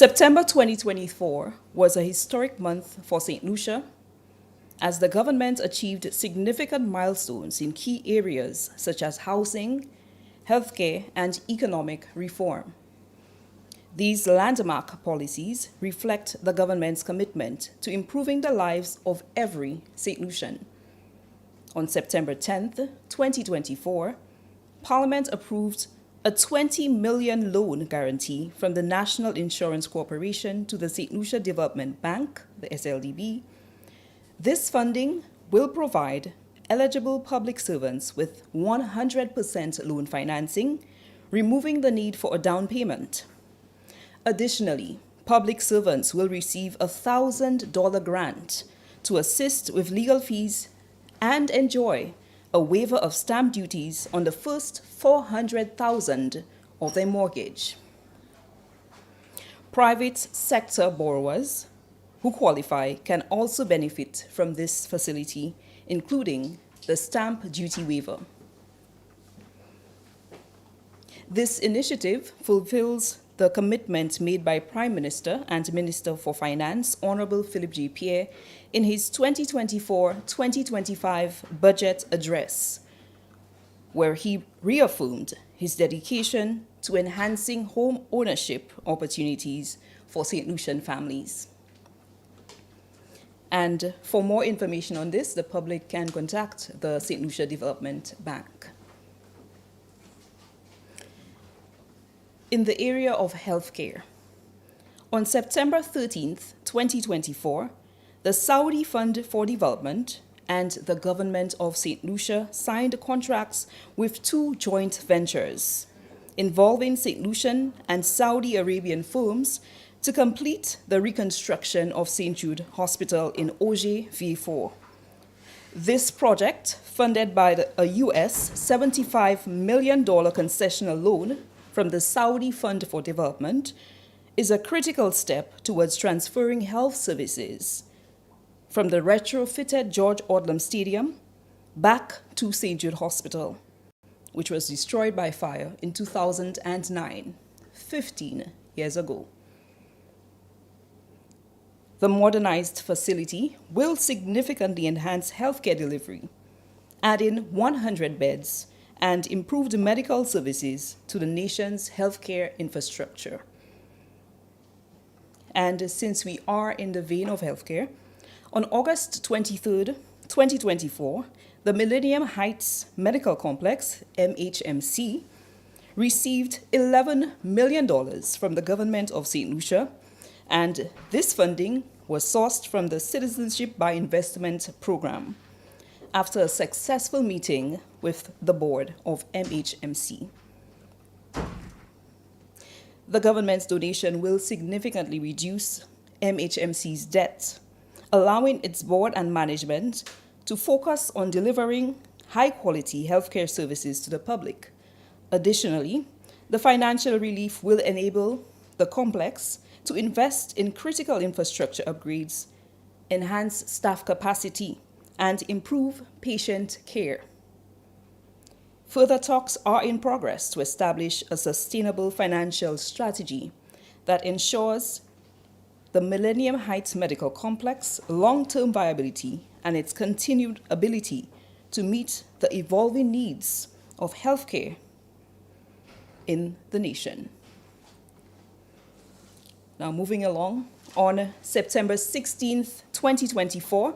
September 2024 was a historic month for St. Lucia as the government achieved significant milestones in key areas such as housing, healthcare, and economic reform. These landmark policies reflect the government's commitment to improving the lives of every St. Lucian. On September 10, 2024, Parliament approved a $20 million loan guarantee from the National Insurance Corporation to the St. Lucia Development Bank, the SLDB. This funding will provide eligible public servants with 100% loan financing, removing the need for a down payment. Additionally, public servants will receive a $1,000 grant to assist with legal fees and enjoy a waiver of stamp duties on the first $400,000 of their mortgage. Private sector borrowers who qualify can also benefit from this facility, including the stamp duty waiver. This initiative fulfills the commitment made by Prime Minister and Minister for Finance, Honorable Philip J. Pierre, in his 2024-2025 budget address, where he reaffirmed his dedication to enhancing home ownership opportunities for St. Lucian families. And for more information on this, the public can contact the St. Lucia Development Bank. In the area of healthcare, on September 13th, 2024, the Saudi Fund for Development and the Government of St. Lucia signed contracts with two joint ventures involving St. Lucian and Saudi Arabian firms to complete the reconstruction of St. Jude Hospital in Auger, V4. This project, funded by a US $75 million concessional loan from the Saudi Fund for Development, is a critical step towards transferring health services from the retrofitted George Odlum Stadium back to St. Jude Hospital, which was destroyed by fire in 2009, 15 years ago. The modernized facility will significantly enhance healthcare delivery, adding 100 beds and improved medical services to the nation's healthcare infrastructure. And since we are in the vein of healthcare, on August 23rd, 2024, the Millennium Heights Medical Complex, MHMC, received $11 million from the government of St. Lucia, and this funding was sourced from the Citizenship by Investment program after a successful meeting with the board of MHMC. The government's donation will significantly reduce MHMC's debt, allowing its board and management to focus on delivering high-quality healthcare services to the public. Additionally, the financial relief will enable the complex to invest in critical infrastructure upgrades, enhance staff capacity, and improve patient care. Further talks are in progress to establish a sustainable financial strategy that ensures the Millennium Heights Medical Complex long-term viability and its continued ability to meet the evolving needs of healthcare in the nation. Now, moving along, on September 16th, 2024,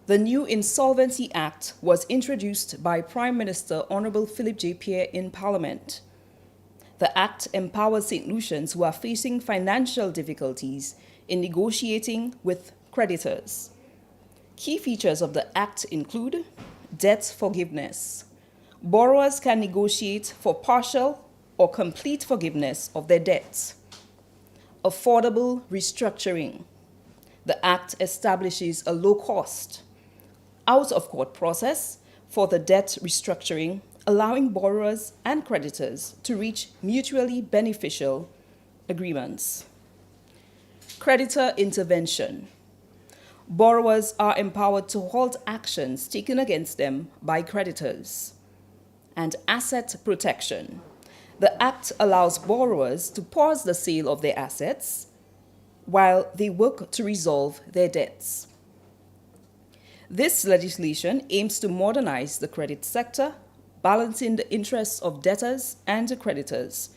the new Insolvency Act was introduced by Prime Minister Honorable Philip J. Pierre in Parliament. The Act empowers St. Lucians who are facing financial difficulties in negotiating with creditors. Key features of the Act include debt forgiveness. Borrowers can negotiate for partial or complete forgiveness of their debts. Affordable restructuring. The Act establishes a low-cost, out-of-court process for the debt restructuring, allowing borrowers and creditors to reach mutually beneficial agreements. Creditor intervention. Borrowers are empowered to halt actions taken against them by creditors. And asset protection. The Act allows borrowers to pause the sale of their assets while they work to resolve their debts. This legislation aims to modernize the credit sector, balancing the interests of debtors and creditors,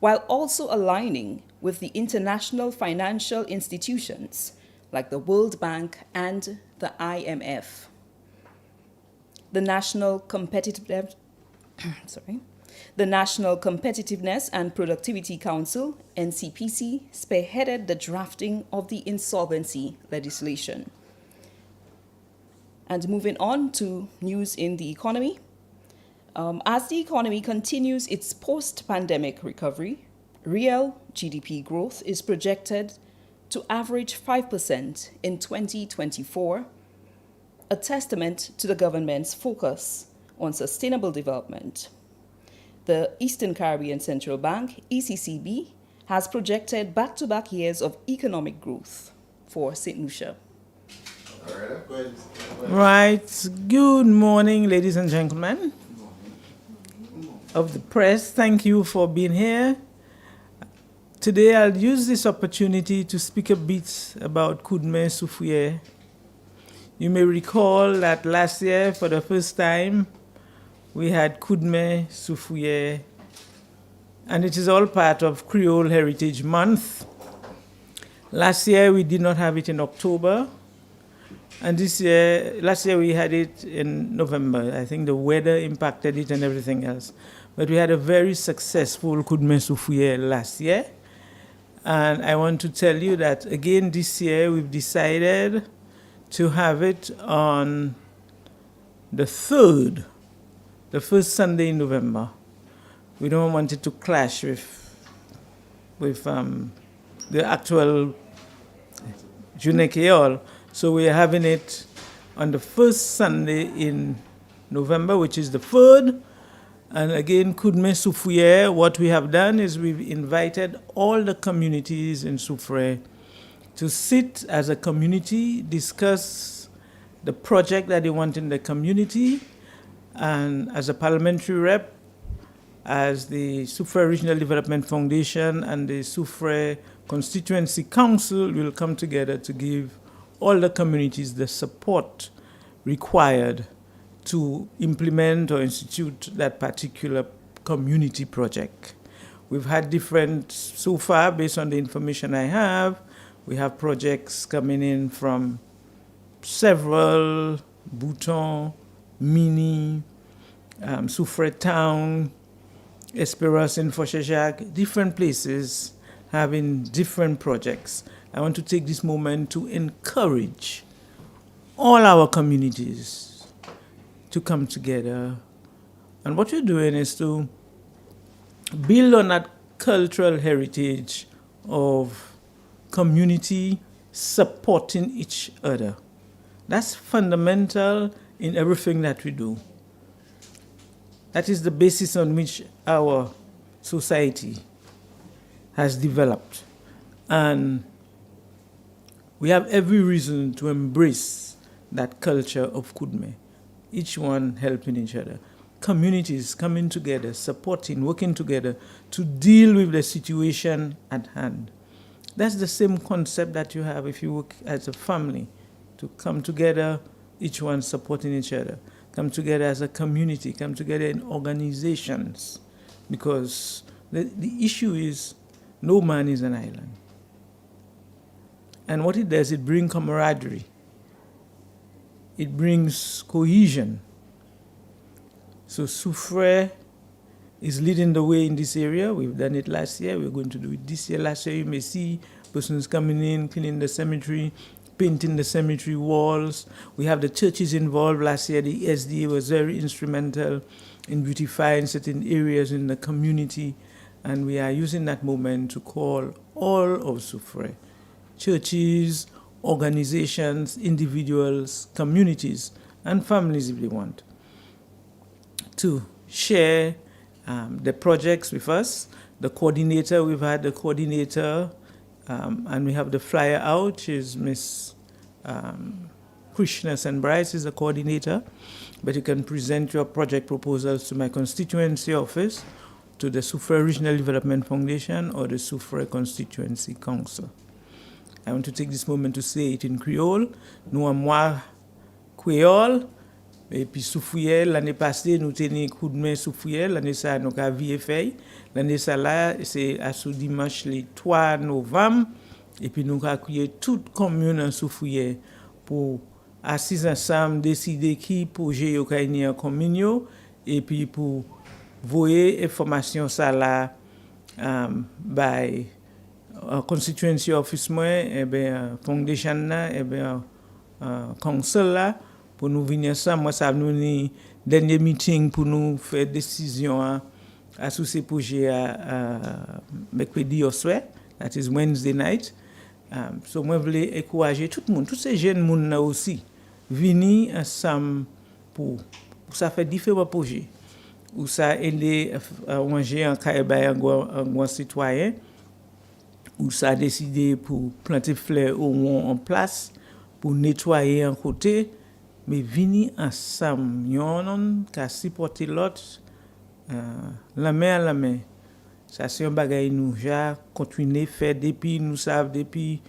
while also aligning with the international financial institutions like the World Bank and the IMF. The National Competitiveness and Productivity Council, NCPC, spearheaded the drafting of the insolvency legislation. And moving on to news in the economy. As the economy continues its post-pandemic recovery, real GDP growth is projected to average 5% in 2024, a testament to the government's focus on sustainable development. The Eastern Caribbean Central Bank, ECCB, has projected back-to-back years of economic growth for St. Lucia. Right. Good morning, ladies and gentlemen of the press. Thank you for being here. Today, I'll use this opportunity to speak a bit about Kudme Soufriere. You may recall that last year, for the first time, we had Kudme Soufriere, and it is all part of Creole Heritage Month. Last year, we did not have it in October, and last year we had it in November. I think the weather impacted it and everything else. But we had a very successful Kudme Soufriere last year. And I want to tell you that, again, this year we've decided to have it on the 3rd, the first Sunday in November. We don't want it to clash with the actual Journée Creole. So we are having it on the first Sunday in November, which is the 3rd. And again, Kudme Soufriere, what we have done is we've invited all the communities in Soufriere to sit as a community, discuss the project that they want in the community, and as a parliamentary rep, as the Soufriere Regional Development Foundation and the Soufriere Constituency Council will come together to give all the communities the support required to implement or institute that particular community project. We've had different, so far, based on the information I have, we have projects coming in from several, Bouton, Mini, Soufriere Town, Esperance in Foshejac, different places having different projects. I want to take this moment to encourage all our communities to come together. And what we're doing is to build on that cultural heritage of community supporting each other. That's fundamental in everything that we do. That is the basis on which our society has developed. And we have every reason to embrace that culture of Kudme. Each one helping each other. Communities coming together, supporting, working together to deal with the situation at hand. That's the same concept that you have if you work as a family, to come together, each one supporting each other. Come together as a community, come together in organizations. Because the issue is no man is an island. And what it does, it brings camaraderie. It brings cohesion. So Soufriere is leading the way in this area. We've done it last year. We're going to do it this year. Last year, you may see persons coming in, cleaning the cemetery, painting the cemetery walls. We have the churches involved. Last year, the SDA was very instrumental in beautifying certain areas in the community. And we are using that moment to call all of Soufriere, churches, organizations, individuals, communities, and families, if they want, to share the projects with us. The coordinator, we've had the coordinator, and we have the flyer out, is Miss Krishna Senbryce is the coordinator, but you can present your project proposals to my constituency office, to the Soufrière Regional Development Foundation or the Soufrière Constituency Council. I want to take this moment to say it in Creole. Nous, moi, Creole, et puis Soufrière, l'année passée, nous tenions coup de main Soufrière, l'année ça, nous avons vu fait. L'année ça, là, c'est à ce dimanche, le 3 novembre, et puis nous avons accueilli toute commune en Soufrière pour assis ensemble, décider qui projet yo kay en commune, et puis pour voyer information ça là, by constituency office moi, et bien foundation là, et bien council là, pour nous venir ensemble. Moi ça nous ni dernier meeting pour nous faire décision à sous ces projets à mercredi au soir, that is Wednesday night. So moi voulais encourager tout le monde, tous ces jeunes monde là aussi, venir ensemble pour ça faire différents projets. Ou ça aider à manger en caïba un citoyen, ou ça a décidé pour planter fleurs au moins en place, pour nettoyer un côté, mais venir ensemble, yon ka supporter l'autre, la main à la main. Ça c'est un bagay nous ja continuer faire depuis nous savent depuis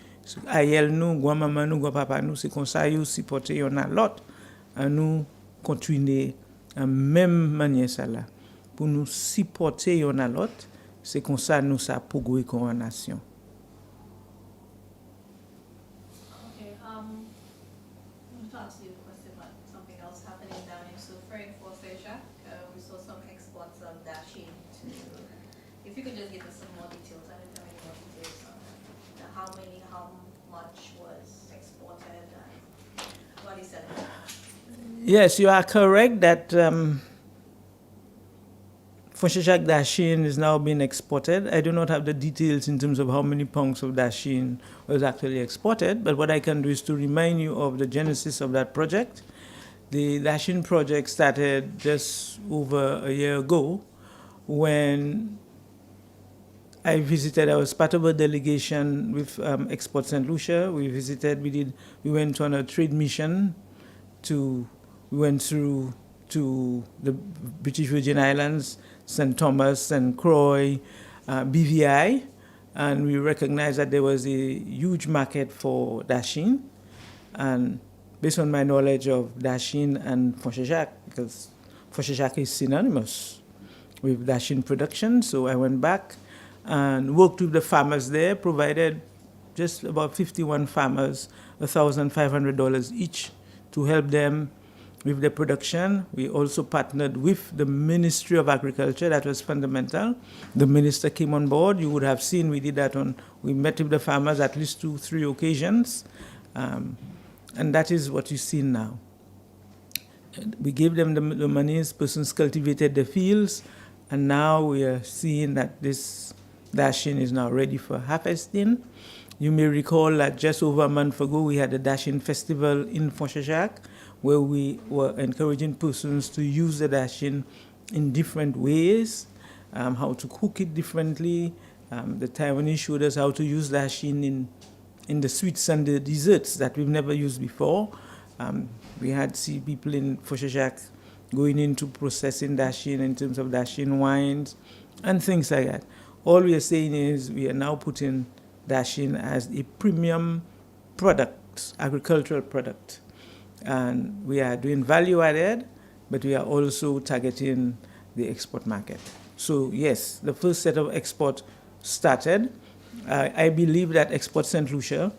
aïel nous, grand-maman nous, grand-papa nous, c'est comme ça yo supporter yon a l'autre, à nous continuer en même manière ça là. Pour nous supporter yon a l'autre, c'est comme ça nous ça progrès comme nation. Okay, I want to ask you a question about something else happening down in Soufrière for Seja. We saw some exports of Dashin to. If you could just give us some more details, I don't have any more details on how much was exported, and what is it? Yes, you are correct that Fonchechak Dashin is now being exported. I do not have the details in terms of how many pounds of Dashin was actually exported, but what I can do is to remind you of the genesis of that project. The Dashin project started just over a year ago when I was part of a delegation with Export St. Lucia. We went on a trade mission we went through to the British Virgin Islands, St. Thomas and Creole, BVI, and we recognized that there was a huge market for Dashin. And based on my knowledge of Dashin and Fonchechak, because Fonchechak is synonymous with Dashin production, so I went back and worked with the farmers there, provided just about 51 farmers $1,500 each to help them with the production. We also partnered with the Ministry of Agriculture. That was fundamental. The minister came on board. You would have seen we did that we met with the farmers at least 2-3 occasions. And that is what you see now. We gave them the monies, persons cultivated the fields, and now we are seeing that this Dashin is now ready for harvesting. You may recall that just over a month ago, we had a Dashin festival in Fonchechak, where we were encouraging persons to use the Dashin in different ways, how to cook it differently. The Taiwanese showed us how to use Dashin in the sweets and the desserts that we've never used before. We had people in Fonchechak going into processing Dashin in terms of Dashin wines and things like that. All we are saying is we are now putting Dashin as a premium product, agricultural product. And we are doing value added, but we are also targeting the export market. So yes, the first set of export started. I believe that Export St. Lucia,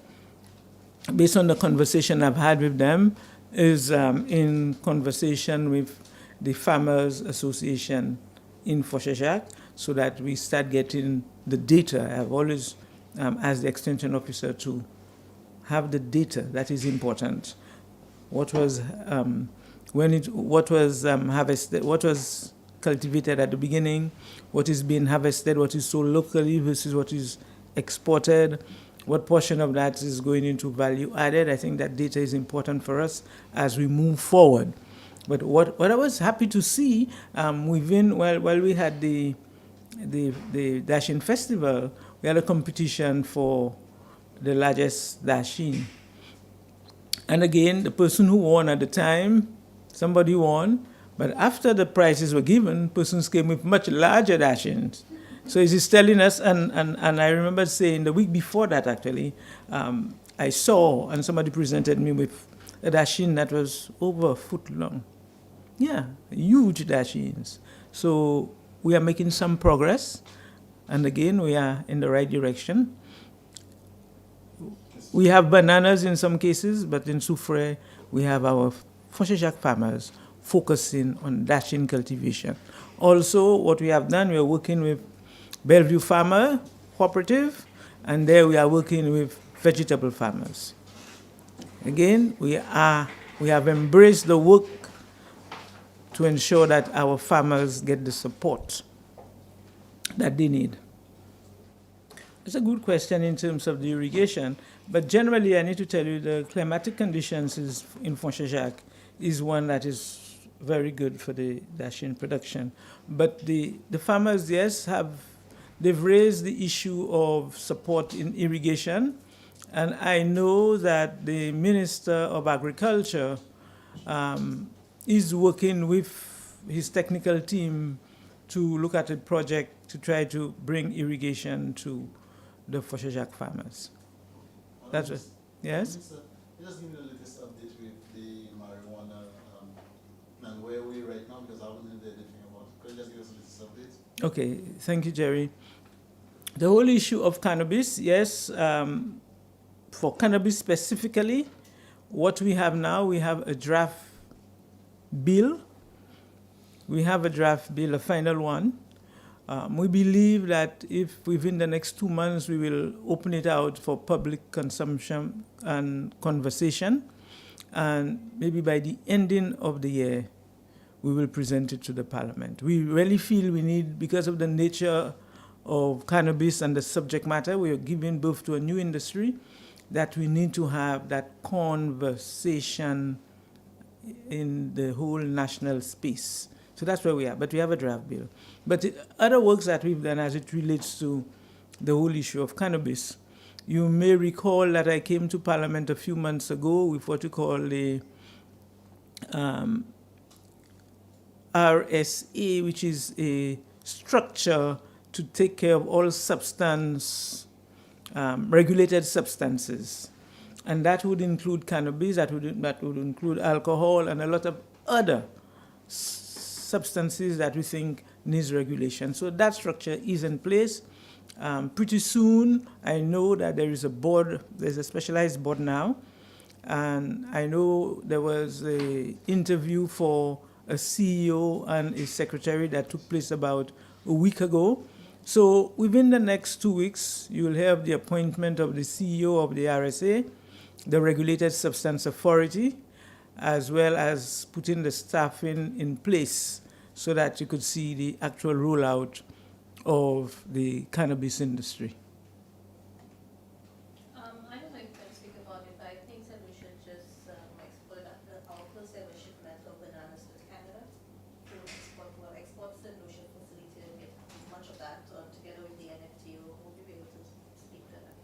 based on the conversation I've had with them, is in conversation with the Farmers Association in Fonchechak, so that we start getting the data. I've always asked the extension officer to have the data. That is important. What was harvested, what was cultivated at the beginning, what is being harvested, what is sold locally versus what is exported, what portion of that is going into value added. I think that data is important for us as we move forward. But what I was happy to see while we had the Dashin Festival, we had a competition for the largest Dashin. And again, the person who won at the time, somebody won, But after the prices were given, persons came with much larger dashins. So it is telling us, and I remember saying the week before that actually, I saw, and somebody presented me with a dashin that was over a foot long. Yeah, huge dashins. So we are making some progress, and again, we are in the right direction. We have bananas in some cases, but in Soufrière, we have our Fonchesjac farmers focusing on dashin cultivation. Also, what we have done, we are working with Bellevue Farmer Cooperative, and there we are working with vegetable farmers. Again, we have embraced the work to ensure that our farmers get the support that they need. It's a good question in terms of the irrigation, but generally I need to tell you the climatic conditions in Fonchesjac is one that is very good for the dashin production. But the farmers, yes, they've raised the issue of support in irrigation, and I know that the Minister of Agriculture is working with his technical team to look at a project to try to bring irrigation to the Fonchesjac farmers. That's what, yes? Just give me the latest update with the marijuana and where are we right now, because I haven't heard anything about it. Could you just give us the latest update? Okay, thank you, Jerry. The whole issue of cannabis, yes, for cannabis specifically, what we have now, we have a draft bill. We have a draft bill, a final one. We believe that if within the next 2 months we will open it out for public consumption and conversation, and maybe by the ending of the year, we will present it to the Parliament. We really feel we need, because of the nature of cannabis and the subject matter, we are giving birth to a new industry, that we need to have that conversation in the whole national space. So that's where we are, but we have a draft bill. But other works that we've done as it relates to the whole issue of cannabis, you may recall that I came to Parliament a few months ago with what we call the RSA, which is a structure to take care of all regulated substances. And that would include cannabis, that would include alcohol, and a lot of other substances that we think needs regulation. So that structure is in place. Pretty soon, I know that there is a board, there's a specialized board now, and I know there was an interview for a CEO and a secretary that took place about a week ago. So within the next 2 weeks, you will have the appointment of the CEO of the RSA, the Regulated Substance Authority, as well as putting the staffing in place so that you could see the actual rollout of the cannabis industry. I don't know if you can speak about it, but I think that we should just export our first ever shipment of bananas to Canada to export to the Lucia facility and get much of that together with the NFT. Will you be able to speak to that?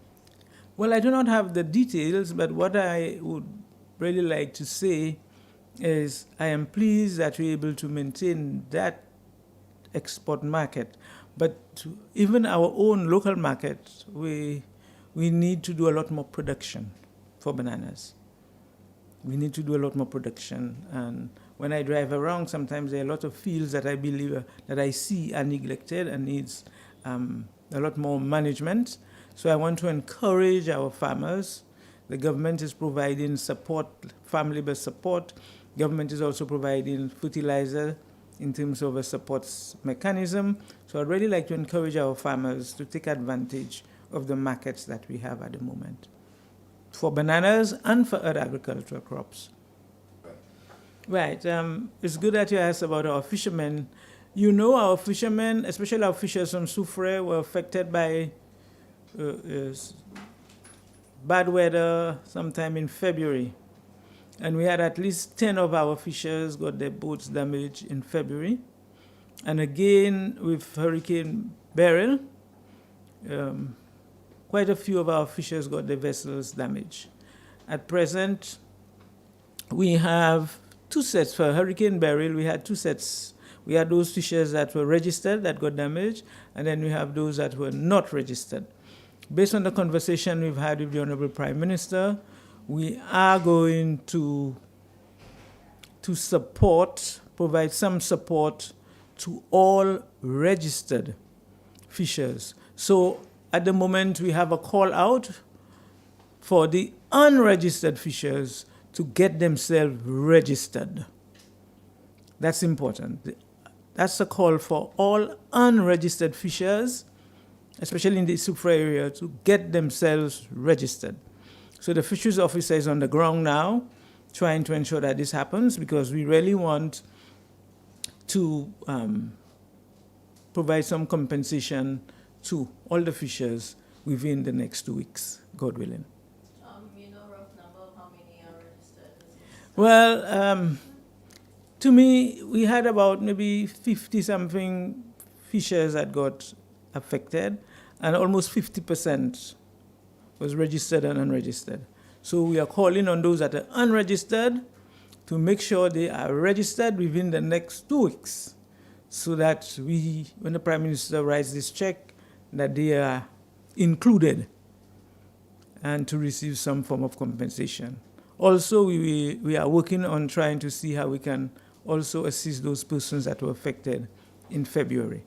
Well, I do not have the details, but what I would really like to say is I am pleased that we're able to maintain that export market. But even our own local market, we need to do a lot more production for bananas. We need to do a lot more production. And when I drive around, sometimes there are a lot of fields that I believe that I see are neglected and needs a lot more management. So I want to encourage our farmers. The government is providing support, farm labor support. Government is also providing fertilizer in terms of a support mechanism. So I'd really like to encourage our farmers to take advantage of the markets that we have at the moment for bananas and for other agricultural crops. Right. It's good that you asked about our fishermen. You know, our fishermen, especially our fishers from Soufrière, were affected by bad weather sometime in February. And we had at least 10 of our fishers got their boats damaged in February. And again, with Hurricane Beryl, quite a few of our fishers got their vessels damaged. At present, we have two sets for Hurricane Beryl. We had two sets. We had those fishers that were registered that got damaged, and then we have those that were not registered. Based on the conversation we've had with the Honorable Prime Minister, we are going to provide some support to all registered fishers. So at the moment, we have a call out for the unregistered fishers to get themselves registered. That's important. That's a call for all unregistered fishers, especially in the Sufra area, to get themselves registered. So the fisheries officer is on the ground now, trying to ensure that this happens, because we really want to provide some compensation to all the fishers within the next 2 weeks, God willing. You know rough number of how many are registered? Well, to me, we had about maybe 50-something fishers that got affected, and almost 50% was registered and unregistered. So we are calling on those that are unregistered to make sure they are registered within the next 2 weeks, so that when the Prime Minister writes this check, that they are included and to receive some form of compensation. Also, we are working on trying to see how we can also assist those persons that were affected in February.